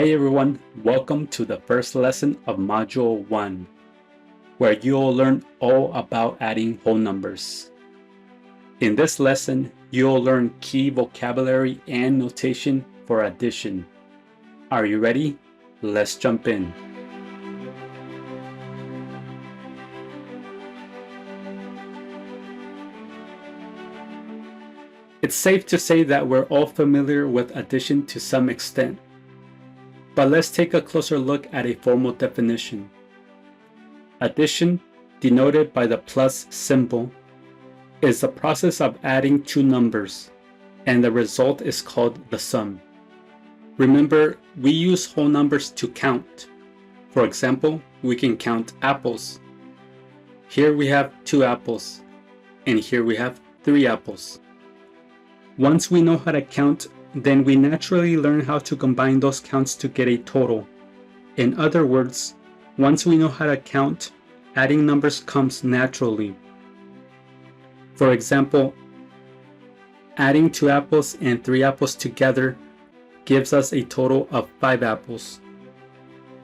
Hey everyone, welcome to the first lesson of Module 1, where you'll learn all about adding whole numbers. In this lesson, you'll learn key vocabulary and notation for addition. Are you ready? Let's jump in. It's safe to say that we're all familiar with addition to some extent. But let's take a closer look at a formal definition. Addition, denoted by the plus symbol, is the process of adding two numbers, and the result is called the sum. Remember, we use whole numbers to count. For example, we can count apples. Here we have 2 apples, and here we have 3 apples. Once we know how to count, then we naturally learn how to combine those counts to get a total. In other words, once we know how to count, adding numbers comes naturally. For example, adding 2 apples and 3 apples together gives us a total of 5 apples.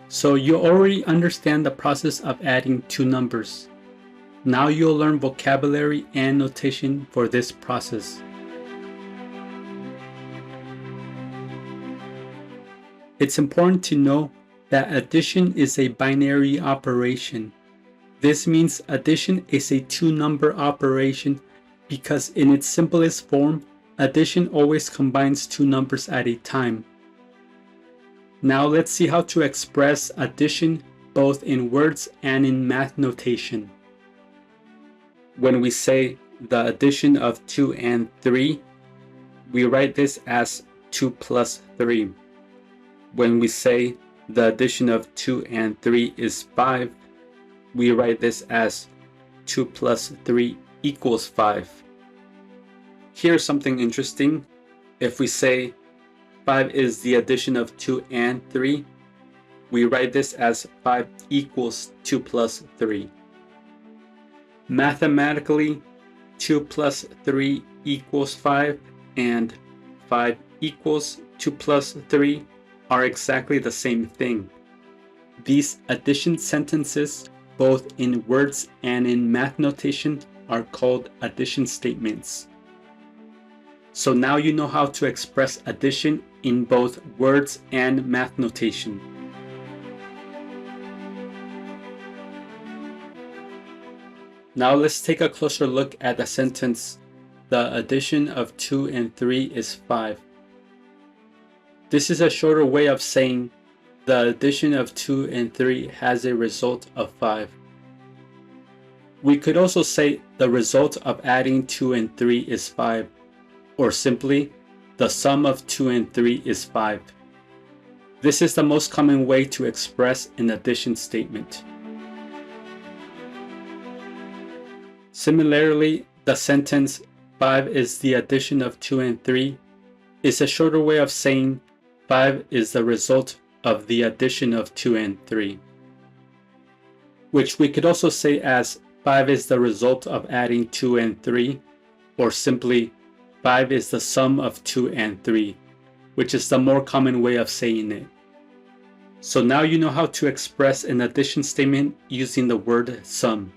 So you already understand the process of adding 2 numbers. Now you'll learn vocabulary and notation for this process. It's important to know that addition is a binary operation. This means addition is a 2-number operation because in its simplest form, addition always combines 2 numbers at a time. Now let's see how to express addition both in words and in math notation. When we say the addition of 2 and 3, we write this as 2 plus 3. When we say the addition of 2 and 3 is 5, we write this as 2 plus 3 equals 5. Here's something interesting. If we say 5 is the addition of 2 and 3, we write this as 5 equals 2 plus 3. Mathematically, 2 plus 3 equals 5 and 5 equals 2 plus 3 are exactly the same thing. These addition sentences, both in words and in math notation, are called addition statements. So now you know how to express addition in both words and math notation. Now let's take a closer look at the sentence, the addition of 2 and 3 is 5. This is a shorter way of saying the addition of 2 and 3 has a result of 5. We could also say the result of adding 2 and 3 is 5, or simply the sum of 2 and 3 is 5. This is the most common way to express an addition statement. Similarly, the sentence 5 is the addition of 2 and 3 is a shorter way of saying 5 is the result of the addition of 2 and 3, which we could also say as 5 is the result of adding 2 and 3, or simply 5 is the sum of 2 and 3, which is the more common way of saying it. So now you know how to express an addition statement using the word sum.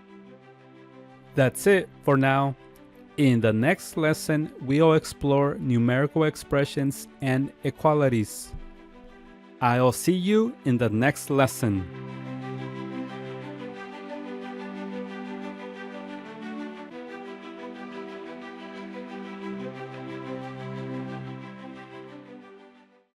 That's it for now. In the next lesson, we'll explore numerical expressions and equalities. I'll see you in the next lesson.